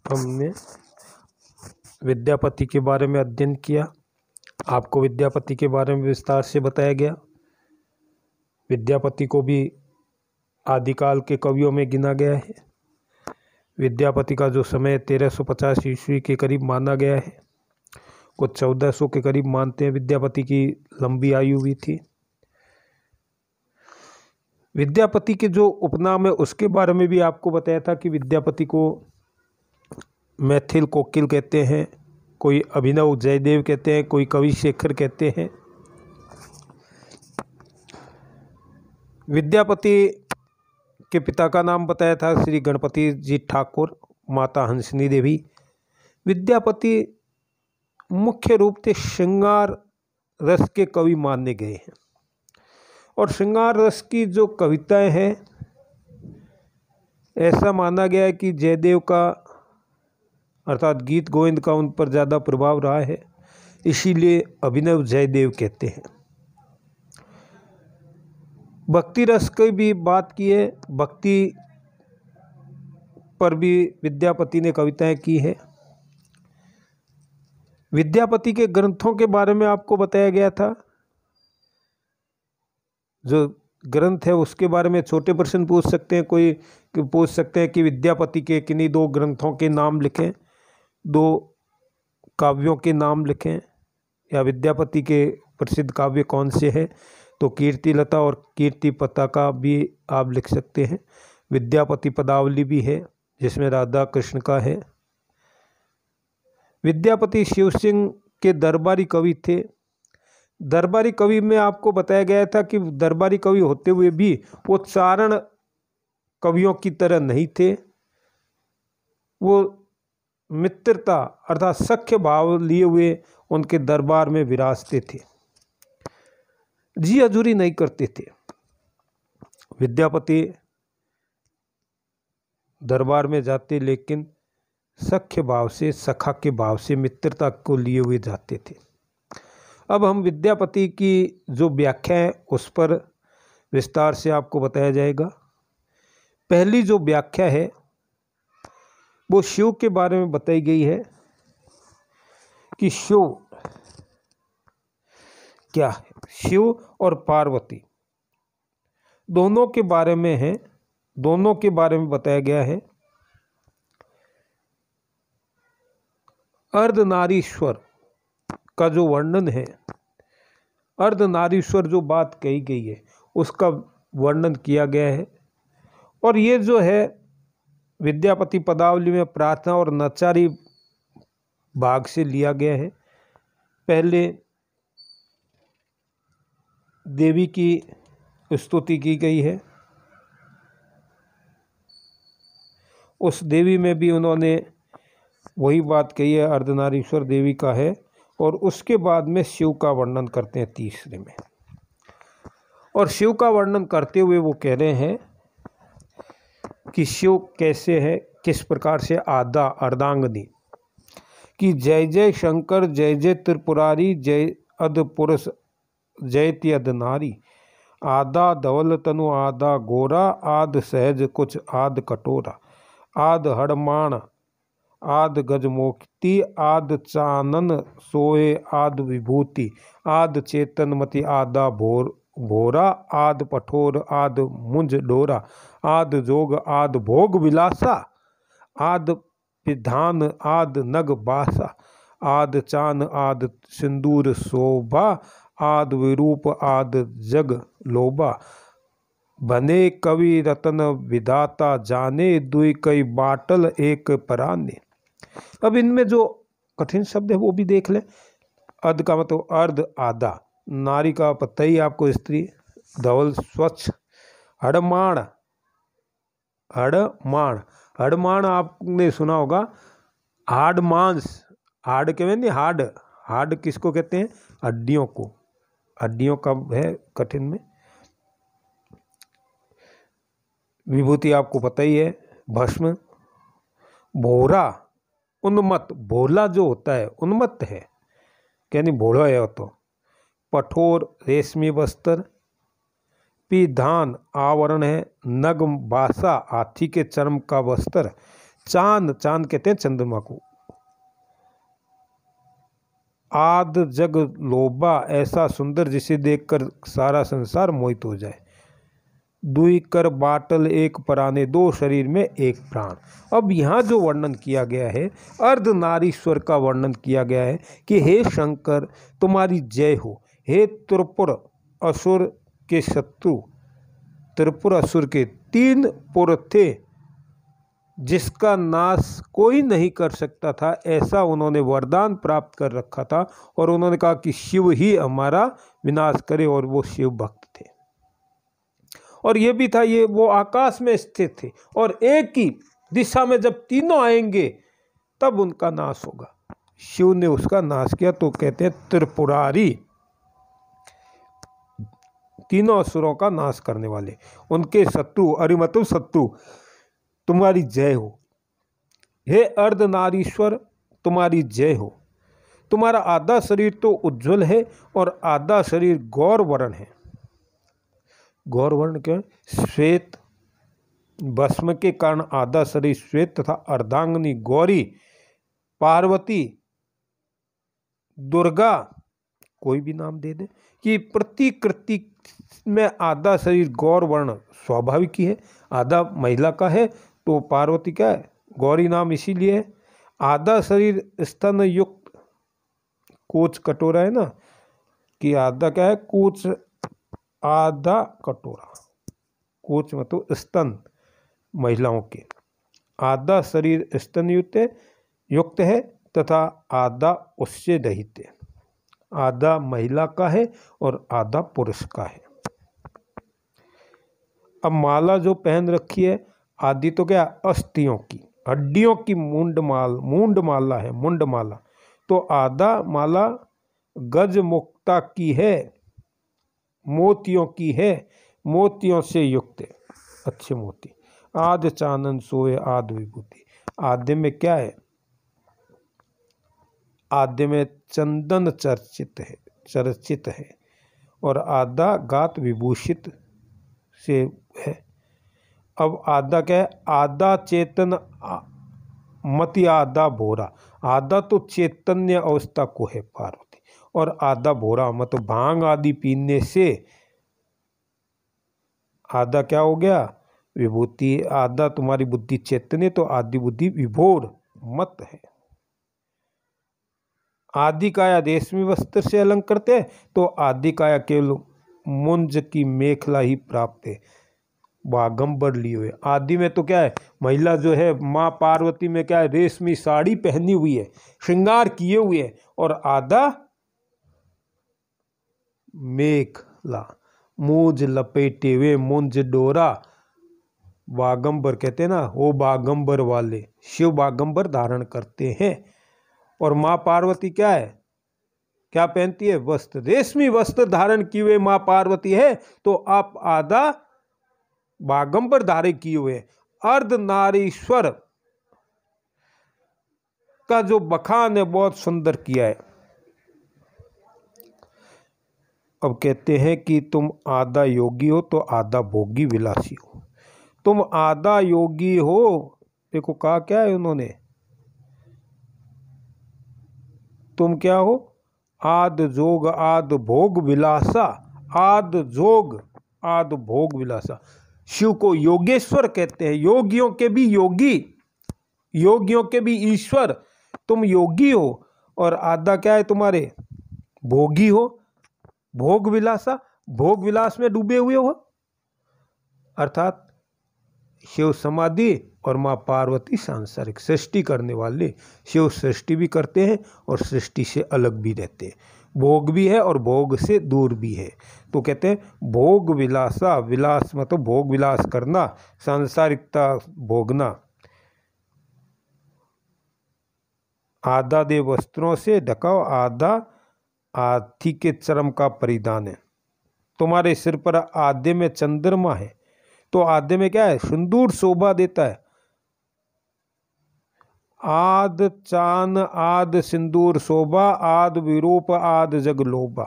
हमने विद्यापति के बारे में अध्ययन किया। आपको विद्यापति के बारे में विस्तार से बताया गया। विद्यापति को भी आदिकाल के कवियों में गिना गया है। विद्यापति का जो समय 1350 ईस्वी के करीब माना गया है, कुछ 1400 के करीब मानते हैं विद्यापति की लंबी आयु भी थी। विद्यापति के जो उपनाम है उसके बारे में भी आपको बताया था कि विद्यापति को मैथिल कोकिल कहते हैं, कोई अभिनव जयदेव कहते हैं, कोई कवि शेखर कहते हैं। विद्यापति के पिता का नाम बताया था श्री गणपति जी ठाकुर, माता हंसनी देवी। विद्यापति मुख्य रूप से श्रृंगार रस के कवि माने गए हैं और श्रृंगार रस की जो कविताएं हैं, ऐसा माना गया है कि जयदेव का अर्थात गीत गोविंद का उन पर ज़्यादा प्रभाव रहा है, इसीलिए अभिनव जयदेव कहते हैं। भक्ति रस की भी बात की है, भक्ति पर भी विद्यापति ने कविताएं की है। विद्यापति के ग्रंथों के बारे में आपको बताया गया था। जो ग्रंथ है उसके बारे में छोटे प्रश्न पूछ सकते हैं, कोई पूछ सकते हैं कि विद्यापति के किन्हीं 2 ग्रंथों के नाम लिखें, 2 काव्यों के नाम लिखें, या विद्यापति के प्रसिद्ध काव्य कौन से हैं, तो कीर्तिलता और कीर्ति पताका भी आप लिख सकते हैं। विद्यापति पदावली भी है जिसमें राधा कृष्ण का है। विद्यापति शिव सिंह के दरबारी कवि थे। दरबारी कवि में आपको बताया गया था कि दरबारी कवि होते हुए भी वो चारण कवियों की तरह नहीं थे। वो मित्रता अर्थात सख्य भाव लिए हुए उनके दरबार में विराजते थे, जी हजूरी नहीं करते थे। विद्यापति दरबार में जाते लेकिन सख्य भाव से, सखा के भाव से, मित्रता को लिए हुए जाते थे। अब हम विद्यापति की जो व्याख्या है उस पर विस्तार से आपको बताया जाएगा। पहली जो व्याख्या है वो शिव के बारे में बताई गई है कि शिव क्या है। शिव और पार्वती दोनों के बारे में है, दोनों के बारे में बताया गया है। अर्धनारीश्वर का जो वर्णन है, अर्धनारीश्वर जो बात कही गई है उसका वर्णन किया गया है। और ये जो है विद्यापति पदावली में प्रार्थना और नचारी भाग से लिया गया है। पहले देवी की स्तुति की गई है, उस देवी में भी उन्होंने वही बात कही है, अर्धनारीश्वर देवी का है। और उसके बाद में शिव का वर्णन करते हैं तीसरे में। और शिव का वर्णन करते हुए वो कह रहे हैं कि शिव कैसे है, किस प्रकार से। आदा अर्धांगनी कि जय जय शंकर, जय जय त्रिपुरारी, जय अध पुरुष, जयति अध नारी। आदा धवल तनु आदा गोरा, आद सहज कुछ आद कटोरा। आद हड़माण आद गजमोक्ति, आद चानन सोए आद विभूति। आद चेतनमति आदा भोरा, आद पठोर आद मुंज डोरा। आद जोग आद भोग विलासा, आद विधान आद नग बासा। आद चान आद सिंदूर शोभा, आद विरूप आद जग लोभा। बने कवि रतन विधाता जाने, दुई कई बाटल एक पराने। अब इनमें जो कठिन शब्द है वो भी देख लें। अर्ध का मतलब अर्ध, आधा। नारी का पता ही आपको, स्त्री। धवल स्वच्छ। हड़माण, हड़माण, हड़माण आपने सुना होगा। हाड़ मांस, हाड़ के में नहीं, हाड़, हाड़ किसको कहते हैं? हड्डियों को, हड्डियों का है कठिन में। विभूति आपको पता ही है, भस्म। भोरा, उन्मत्त। भोला जो होता है उन्मत्त है, यानी भोला है तो। पठोर, रेशमी वस्त्र। पिधान, आवरण है। नग, बासा, हाथी के चर्म का वस्त्र। चांद, चांद कहते हैं चंद्रमा को। आद जग लोबा, ऐसा सुंदर जिसे देखकर सारा संसार मोहित हो जाए। दुई कर बाटल एक प्राणे, दो शरीर में एक प्राण। अब यहाँ जो वर्णन किया गया है, अर्धनारीश्वर का वर्णन किया गया है कि हे शंकर तुम्हारी जय हो। हे त्रिपुर असुर के शत्रु, त्रिपुर असुर के 3 पुर थे जिसका नाश कोई नहीं कर सकता था, ऐसा उन्होंने वरदान प्राप्त कर रखा था। और उन्होंने कहा कि शिव ही हमारा विनाश करे, और वो शिव भक्त थे। और ये भी था, ये वो आकाश में स्थित थे, और एक ही दिशा में जब तीनों आएंगे तब उनका नाश होगा। शिव ने उसका नाश किया, तो कहते हैं त्रिपुरारी, तीनों असुरों का नाश करने वाले, उनके शत्रु, अरिमतु शत्रु, तुम्हारी जय हो। हे अर्धनारीश्वर तुम्हारी जय हो। तुम्हारा आधा शरीर तो उज्जवल है और आधा शरीर गौर वर्ण है। गौर वर्ण क्या? श्वेत, भस्म के कारण आधा शरीर श्वेत तथा अर्धांगिनी गौरी, पार्वती, दुर्गा, कोई भी नाम दे दे, कि प्रतिकृति में आधा शरीर गौर वर्ण स्वाभाविक ही है। आधा महिला का है तो पार्वती क्या है? गौरी नाम इसीलिए है। आधा शरीर स्तन युक्त, कोच कटोरा है ना, कि आधा क्या है? कोच, आधा कटोरा, कोच मतलब स्तन महिलाओं के। आधा शरीर स्तन युक्त है तथा आधा उससे रहित है। आधा महिला का है और आधा पुरुष का है। अब माला जो पहन रखी है, आदि तो क्या? अस्थियों की, हड्डियों की मुंड माला है, मुंड माला। तो आधा माला गज मुक्ता की है, मोतियों की है, मोतियों से युक्त है, अच्छे मोती। आद चानन सोए आद विभूति। आद्य में क्या है? आद्य में चंदन चर्चित है और आधा गात विभूषित से है। अब आधा क्या है? आधा चेतन मति, आधा भोरा। आधा तो चैतन्य अवस्था को है पार्वती, और आधा भोरा मतलब भांग आदि पीने से आधा क्या हो गया? विभूति। आधा तुम्हारी बुद्धि चैतन्य, तो आदि बुद्धि विभोर मत है। आदि काया रेशमी वस्त्र से अलंकृत है, तो आदि काया केवल मुंज की मेखला ही प्राप्त है, बागंबर लिए हुए। आदि में तो क्या है? महिला जो है माँ पार्वती में क्या है? रेशमी साड़ी पहनी हुई है, श्रृंगार किए हुए है, और आधा मेखला, मूज लपेटे हुए, मुंज डोरा, बागंबर कहते हैं ना, वो बागंबर वाले, शिव बागंबर धारण करते हैं। और माँ पार्वती क्या है? क्या पहनती है? वस्त्र, रेशमी वस्त्र धारण किए हुए माँ पार्वती है, तो आप आधा बागंबर धारण किए हुए। अर्धनारीश्वर का जो बखान है बहुत सुंदर किया है। अब कहते हैं कि तुम आधा योगी हो तो आधा भोगी विलासी हो। तुम आधा योगी हो, देखो कहा क्या है उन्होंने, तुम क्या हो? आद जोग आद भोग विलासा। आद जोग आद भोग विलासा। शिव को योगेश्वर कहते हैं, योगियों के भी योगी, योगियों के भी ईश्वर। तुम योगी हो, और आधा क्या है तुम्हारे? भोगी हो। भोग विलासा, भोग विलास में डूबे हुए हो, अर्थात शिव समाधि और माँ पार्वती सांसारिक सृष्टि करने वाले। शिव सृष्टि भी करते हैं और सृष्टि से अलग भी रहते हैं, भोग भी है और भोग से दूर भी है। तो कहते हैं भोग विलासा, विलास मतलब भोग विलास करना, सांसारिकता भोगना। आधा दे वस्त्रों से ढकाओ, आधा हाथी के चर्म का परिधान है। तुम्हारे सिर पर आधे में चंद्रमा है, तो आधे में क्या है? सिंदूर शोभा देता है। आद चान आद सिंदूर शोभा, आद विरूप आद जग लोभा।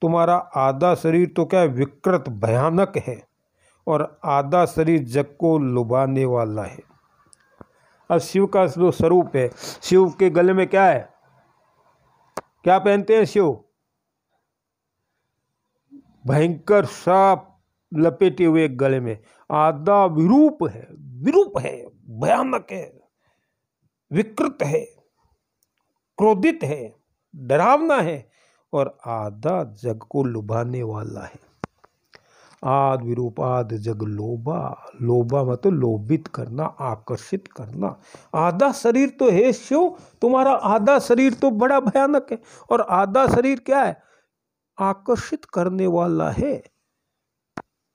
तुम्हारा आधा शरीर तो क्या है? विकृत भयानक है, और आधा शरीर जग को लुभाने वाला है। अब शिव का जो स्वरूप है, शिव के गले में क्या है, क्या पहनते हैं शिव? भयंकर सांप लपेटे हुए गले में, आधा विरूप है, विरूप है, भयानक है, विकृत है, क्रोधित है, डरावना है और आधा जग को लुभाने वाला है। आद विरूप आद जग लोभा, लोभा मतलब लोभित करना, आकर्षित करना। आधा शरीर तो है शिव, तुम्हारा आधा शरीर तो बड़ा भयानक है, और आधा शरीर क्या है, आकर्षित करने वाला है,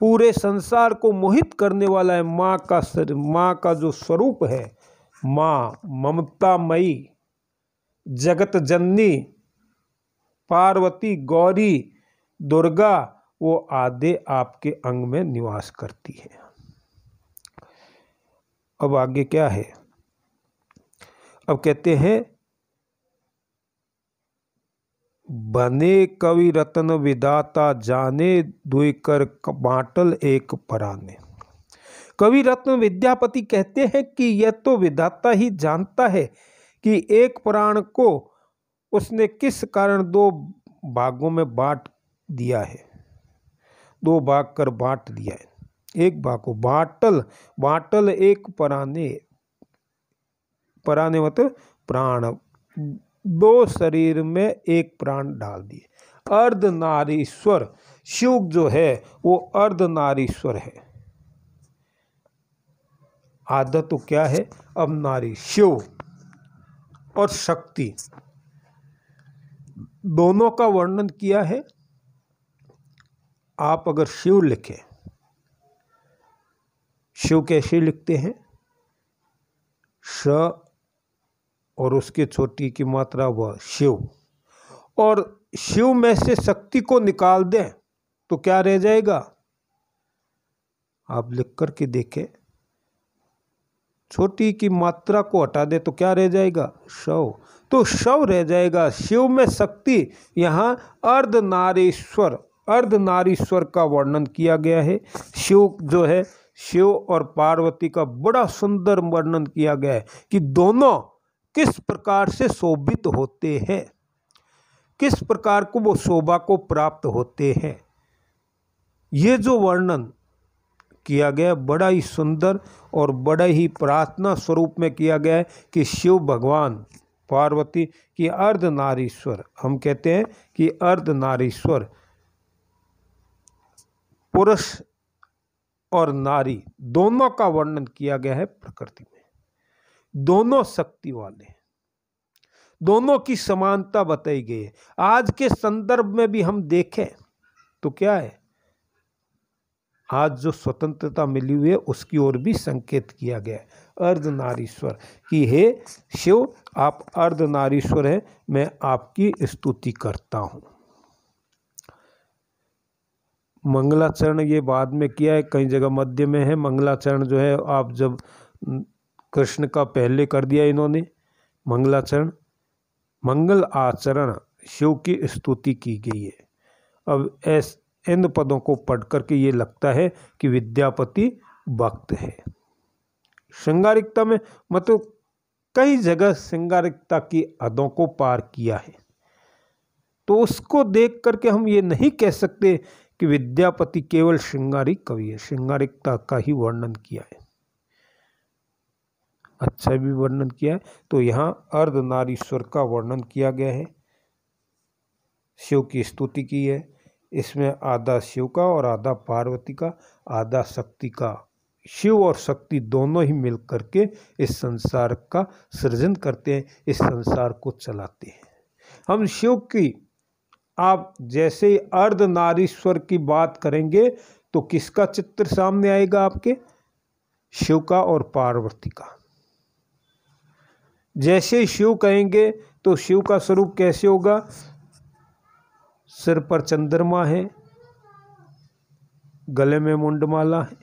पूरे संसार को मोहित करने वाला है। माँ का जो स्वरूप है, माँ ममतामयी, जगत जननी, पार्वती, गौरी, दुर्गा, वो आधे आपके अंग में निवास करती है। अब आगे क्या है, अब कहते हैं बने कवि रत्न विधाता जाने, दुई कर बाटल एक पराने। कवि रत्न विद्यापति कहते हैं कि यह तो विधाता ही जानता है कि एक प्राण को उसने किस कारण दो भागों में बांट दिया है, दो भाग कर बांट दिया है। एक भाग को बाटल, बाटल एक पराने, पराने मतलब प्राण, दो शरीर में एक प्राण डाल दिए। अर्धनारीश्वर शिव जो है वो अर्धनारीश्वर है। आधा तो क्या है, अब नारी, शिव और शक्ति दोनों का वर्णन किया है। आप अगर शिव लिखें, शिव कैसे लिखते हैं, श और उसके छोटी की मात्रा व, शिव, और शिव में से शक्ति को निकाल दें तो क्या रह जाएगा, आप लिख करके देखें, छोटी की मात्रा को हटा दे तो क्या रह जाएगा, शव, तो शव रह जाएगा। शिव में शक्ति, यहाँ अर्धनारीश्वर, अर्धनारीश्वर का वर्णन किया गया है। शिव जो है, शिव और पार्वती का बड़ा सुंदर वर्णन किया गया है कि दोनों किस प्रकार से शोभित होते हैं, किस प्रकार को वो शोभा को प्राप्त होते हैं। ये जो वर्णन किया गया बड़ा ही सुंदर और बड़ा ही प्रार्थना स्वरूप में किया गया है कि शिव भगवान पार्वती की अर्धनारीश्वर, हम कहते हैं कि अर्धनारीश्वर, पुरुष और नारी दोनों का वर्णन किया गया है प्रकृति में। दोनों शक्ति वाले, दोनों की समानता बताई गई है। आज के संदर्भ में भी हम देखें तो क्या है, आज जो स्वतंत्रता मिली हुई है उसकी ओर भी संकेत किया गया है अर्धनारीश्वर कि हे शिव, आप अर्धनारीश्वर है, मैं आपकी स्तुति करता हूं। मंगलाचरण ये बाद में किया है, कई जगह मध्य में है। मंगलाचरण जो है, आप जब कृष्ण का पहले कर दिया इन्होंने मंगलाचरण, मंगल आचरण, शिव की स्तुति की गई है। अब इन पदों को पढ़ करके ये लगता है कि विद्यापति भक्त है। श्रृंगारिकता में मतलब कई जगह श्रृंगारिकता की हदों को पार किया है, तो उसको देख करके हम ये नहीं कह सकते कि विद्यापति केवल श्रृंगारिक कवि है। श्रृंगारिकता का ही वर्णन किया है, अच्छा भी वर्णन किया है। तो यहाँ अर्धनारीश्वर का वर्णन किया गया है, शिव की स्तुति की है। इसमें आधा शिव का और आधा पार्वती का, आधा शक्ति का। शिव और शक्ति दोनों ही मिल करके इस संसार का सृजन करते हैं, इस संसार को चलाते हैं। हम शिव की, आप जैसे अर्धनारीश्वर की बात करेंगे तो किसका चित्र सामने आएगा आपके, शिव का और पार्वती का। जैसे शिव कहेंगे तो शिव का स्वरूप कैसे होगा, सिर पर चंद्रमा है, गले में मुंडमाला है,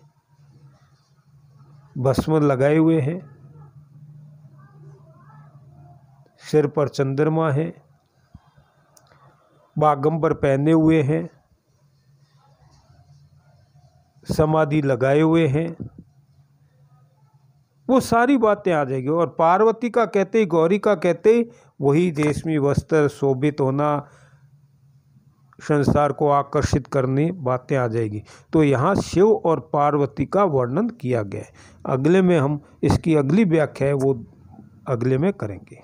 भस्म लगाए हुए हैं, सिर पर चंद्रमा है, बागंबर पहने हुए हैं, समाधि लगाए हुए हैं, वो सारी बातें आ जाएगी। और पार्वती का कहते ही, गौरी का कहते ही वही रेशमी वस्त्र, शोभित होना, संसार को आकर्षित करनी बातें आ जाएगी। तो यहाँ शिव और पार्वती का वर्णन किया गया है। अगले में हम इसकी अगली व्याख्या है वो अगले में करेंगे।